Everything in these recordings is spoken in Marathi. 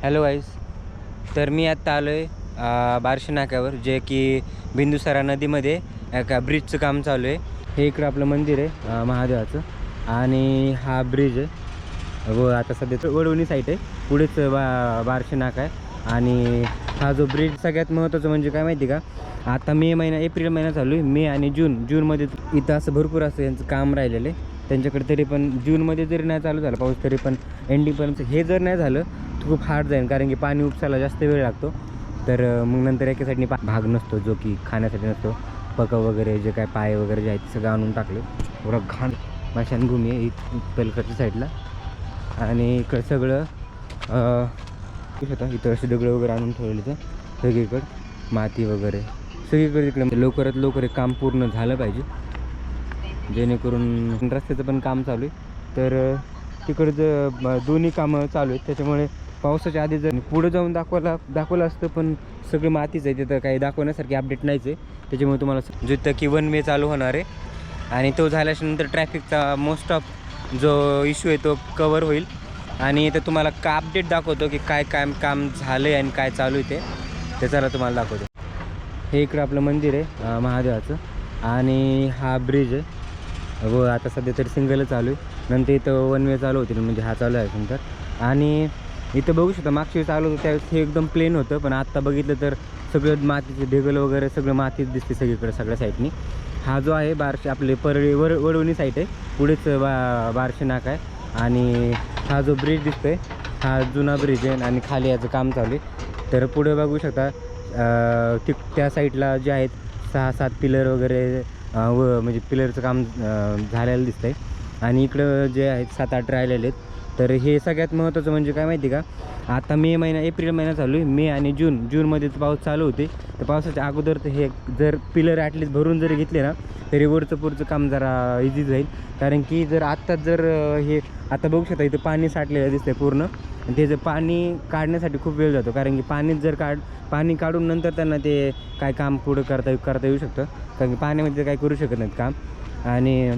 हॅलो गाईस. तर मी आत्ता आलो आहे बार्शी नाक्यावर, जे की बिंदुसरा नदीमध्ये एका ब्रिजचं काम चालू आहे. हे इकडं आपलं मंदिर आहे महादेवाचं, आणि हा ब्रिज आहे व आता सध्या वडवणी साईट आहे. पुढेच बार्शी नाका आहे. आणि हा जो ब्रिज सगळ्यात महत्त्वाचं म्हणजे काय माहिती का, आता एप्रिल महिना चालू आहे. मे आणि जूनमध्ये इथं असं भरपूर असं यांचं काम राहिलेलं आहे त्यांच्याकडे. तरी पण जूनमध्ये जरी नाही चालू झालं पाऊस, तरी पण एंडिंगपर्यंत हे जर नाही झालं तर खूप हार्ड जाईल, कारण की पाणी उपसायला जास्त वेळ लागतो. तर मग नंतर एका साईडनी भाग नसतो जो की खाण्यासाठी नसतो. पकं वगैरे जे काय पाय वगैरे जे आहेत ते सगळं आणून टाकले. पुरा घाण स्मशानभूमी आहे पलीकडच्या साईडला. आणि इकडं सगळं इथं असे दगडं वगैरे आणून ठेवले, तर सगळीकडं माती वगैरे सगळीकडे इकडे लवकरात लवकर एक काम पूर्ण झालं पाहिजे, जेणेकरून रस्त्याचं पण काम चालू आहे. तर तिकडचं दोन्ही कामं चालू आहेत. त्याच्यामुळे पावसाच्या आधी जर पुढं जाऊन दाखवलं असतं, पण सगळं मातीच आहे तिथं, काही दाखवण्यासारखी अपडेट नाहीच आहे. त्याच्यामुळे तुम्हाला जिथं की 1 वे चालू होणार आहे, आणि तो झाल्याच्यानंतर ट्रॅफिकचा मोस्ट ऑफ जो इश्यू आहे तो कवर होईल. आणि इथं तुम्हाला का अपडेट दाखवतो की काय काम झालं आहे आणि काय चालू आहे ते चला तुम्हाला दाखवतो. हे इकडं आपलं मंदिर आहे महादेवाचं, आणि हा ब्रिज आहे व आता सध्या तरी सिंगलच चालू आहे. नंतर इथं 1 वे चालू होतील, म्हणजे हा चालू आहे नंतर. आणि इथं बघू शकता मागच्या वेळी चालू होतं त्यावेळेस हे एकदम प्लेन होतं, पण आत्ता बघितलं तर सगळं मातीचे ढेगल वगैरे सगळं मातीच दिसते सगळीकडे सगळ्या साईडनी. हा जो आहे बार्शी आपले वडवणी साईट आहे, पुढेच बार्शी नाका आहे. आणि हा जो ब्रिज दिसतोय हा जुना ब्रिज आहे, आणि खाली याचं काम चालू आहे. तर पुढे बघू शकता त्या साईडला जे आहेत 6-7 पिलर वगैरे व म्हणजे पिलरचं काम झालेलं दिसतं आहे. आणि इकडं जे आहेत 7-8 राहिलेले आहेत. तर हे सगळ्यात महत्त्वाचं म्हणजे काय माहिती का, आता एप्रिल महिना चालू आहे. मे आणि जूनमध्ये पाऊस चालू होते. तर पावसाच्या अगोदर तर हे जर पिलर ॲटलीस्ट भरून जरी घेतले ना, तरी वरचं पुढचं काम जरा इझी जाईल. कारण की जर आत्ताच जर हे आता बघू शकता इथं पाणी साठलेलं दिसतंय पूर्ण, आणि ते जर पाणी काढण्यासाठी खूप वेळ जातो. कारण की पाणी काढून नंतर त्यांना ते काय काम पुढं करता येऊ शकतं, कारण की पाण्यामध्ये काय करू शकत नाहीत काम. आणि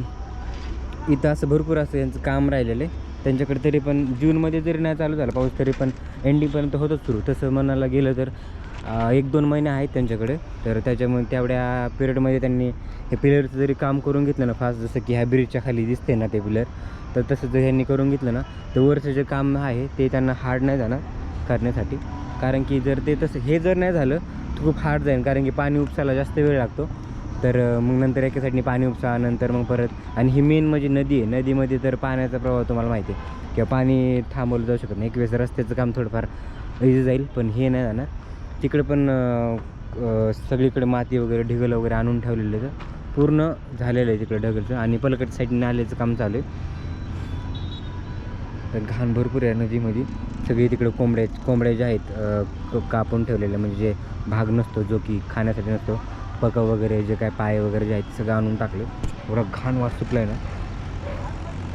इथं असं भरपूर असं यांचं काम राहिलेलं आहे त्यांच्याकडे. तरी पण जूनमध्ये जरी नाही चालू झाला पाऊस, तरी पण एंडिंगपर्यंत होतच सुरू. तसं म्हणायला गेलं तर 1-2 महिने आहेत त्यांच्याकडे. तर त्याच्यामुळे तेवढ्या पिरियडमध्ये त्यांनी हे पिलरचं जरी काम करून घेतलं ना फास्ट, जसं की ह्या ब्रिजच्या खाली दिसते ना ते पिलर, तर तसं जर ह्यांनी करून घेतलं ना, तर वरचं जे काम आहे ते त्यांना हार्ड नाही जाणार करण्यासाठी. कारण की जर ते तसं हे जर नाही झालं तर खूप हार्ड जाईल, कारण की पाणी उपसायला जास्त वेळ लागतो. तर मग नंतर एका साईडनी पाणी उपसा, नंतर मग परत. आणि ही मेन म्हणजे नदी आहे. नदीमध्ये तर पाण्याचा प्रवाह तुम्हाला माहिती आहे किंवा पाणी थांबवलं जाऊ शकत नाही. एक वेळेस रस्त्याचं काम थोडंफार इझी जाईल, पण हे नाही जाणार. तिकडे पण सगळीकडे माती वगैरे ढिगल वगैरे आणून ठेवलेलं आहे, पूर्ण झालेलं आहे तिकडे ढगलचं. आणि पलीकडच्या साईडने नाल्याचं काम चालू आहे. तर घाण भरपूर आहे नदीमध्ये. सगळी तिकडे कोंबड्या ज्या आहेत कापून ठेवलेल्या, म्हणजे जे भाग नसतो जो की खाण्यासाठी नसतो, पकं वगैरे जे काय पाय वगैरे जे आहेत ते सगळं आणून टाकले. पुरा घाण वास सुटला आहे ना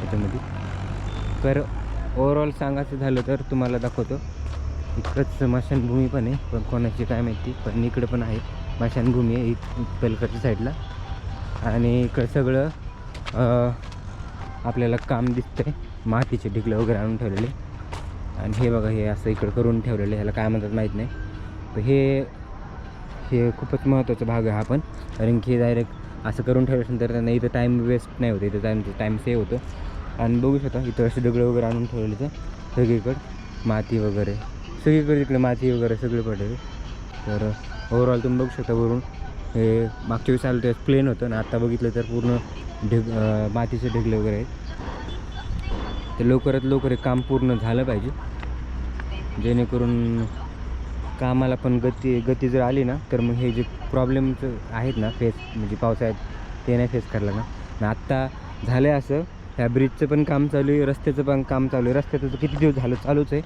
त्याच्यामध्ये. तर ओव्हरऑल सांगायचं झालं तर तुम्हाला दाखवतो. इकडंच स्मशानभूमी पण आहे, पण कोणाची काय माहिती, पण इकडं पण आहे स्मशानभूमी आहे पलीकडच्या साईडला. आणि इकडं सगळं आपल्याला काम दिसतंय, मातीचे ढिगलं वगैरे आणून ठेवलेले. आणि हे बघा, हे असं इकडं करून ठेवलेलं, ह्याला काय म्हणतात माहीत नाही. तर हे खूपच महत्त्वाचा भाग आहे हा पण, कारण की डायरेक्ट असं करून ठेवल्यानंतर त्यांना इथं टाईम वेस्ट नाही होते, इथं टाईम सेव्ह होतो. आणि बघू शकता इथं असे दगडं वगैरे आणून ठेवलेले, तर सगळीकडं माती वगैरे सगळीकडे तिकडे माती वगैरे सगळे पडलेले. तर ओव्हरऑल तुम्ही बघू शकता वरून हे मागच्या वेळेस आलं त्यावेळेस प्लेन होतं ना, आता बघितलं तर पूर्ण मातीचे ढिगले वगैरे आहेत. तर लवकरात लवकर एक काम पूर्ण झालं पाहिजे, जेणेकरून कामाला पण गती जर आली ना, तर मग हे जे प्रॉब्लेम्स आहेत ना म्हणजे पावसाळ्यात, ते नाही फेस करायला ना. आत्ता झालं आहे असं, ह्या ब्रिजचं पण काम चालू आहे, रस्त्याचं पण काम चालू आहे. रस्त्याचं तर किती दिवस झालं चालूच आहे,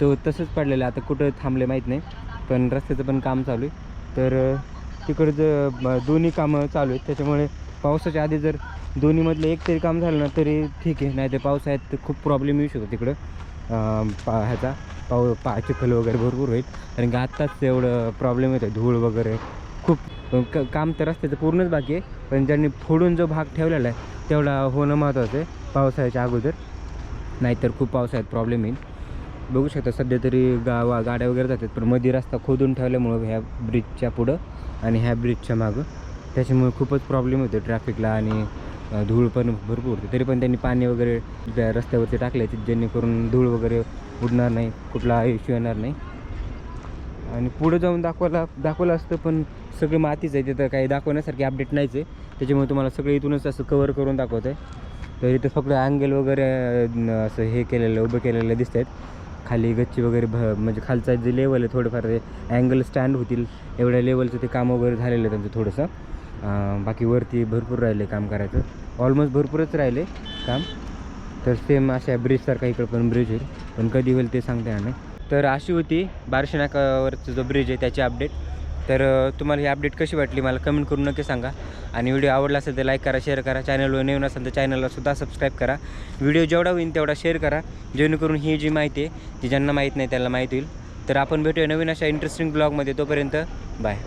तो तसंच पडलेलं आहे. आता कुठं थांबले माहीत नाही, पण रस्त्याचं पण काम चालू आहे. तर तिकडचं दोन्ही कामं चालू आहेत. त्याच्यामुळे पावसाच्या आधी जर दोन्हीमधलं एक तरी काम झालं ना तरी ठीक आहे, नाही तर पावसाळ्यात खूप प्रॉब्लेम येऊ शकतो तिकडं. चिखल वगैरे भरपूर होईल, कारण की आत्ताच एवढं प्रॉब्लेम येतो, धूळ वगैरे खूप. काम तर रस्त्याचं पूर्णच बाकी आहे, पण ज्यांनी फोडून जो भाग ठेवलेला आहे तेवढा होणं महत्त्वाचं आहे पावसाळ्याच्या अगोदर, नाहीतर खूप पावसाळ्यात प्रॉब्लेम येईल. बघू शकता सध्या तरी गाड्या वगैरे जातात, पण मध्ये रस्ता खोदून ठेवल्यामुळं ह्या ब्रिजच्या पुढं आणि ह्या ब्रिजच्या मागं त्याच्यामुळे खूपच प्रॉब्लेम होते ट्रॅफिकला आणि धूळ पण भरपूर उडते. तरी पण त्यांनी पाणी वगैरे त्या रस्त्यावरती टाकले जेणेकरून धूळ वगैरे उडणार नाही, कुठला इश्यू येणार नाही. आणि पुढं जाऊन दाखवलं असतं, पण सगळं मातीच आहे, तिथं काही दाखवण्यासारखी अपडेट नाहीच आहे. त्याच्यामुळे तुम्हाला सगळं इथूनच असं कवर करून दाखवत आहे. तर इथं फक्त अँगल वगैरे असं हे केलेलं उभं केलेलं दिसत आहेत. खाली गच्ची वगैरे म्हणजे खालचा जे लेवल आहे थोडंफार ते अँगल स्टँड होतील एवढ्या लेवलचं ते काम वगैरे झालेलं आहे त्यांचं थोडंसं. बाकी वरती भरपूर राहिले काम करायचं, ऑलमोस्ट भरपूरच राहिले काम. तर सेम अशा ब्रिजसारखा इकडं पण ब्रिज आहे, पण कधी होईल ते सांगता येणार नाही. तर अशी होती बार्शी नाक्यावरचा जो ब्रिज आहे त्याची अपडेट. तर तुम्हाला ही अपडेट कशी वाटली मला कमेंट करून नक्की सांगा. आणि व्हिडिओ आवडला असेल तर लाईक करा, शेअर करा. चॅनलवर नवीन असेल तर चॅनललासुद्धा सबस्क्राईब करा. व्हिडिओ जेवढा होईल तेवढा शेअर करा, जेणेकरून ही जी माहिती आहे ती ज्यांना माहीत नाही त्याला माहीत होईल. तर आपण भेटूया नवीन अशा इंटरेस्टिंग ब्लॉगमध्ये. तोपर्यंत बाय.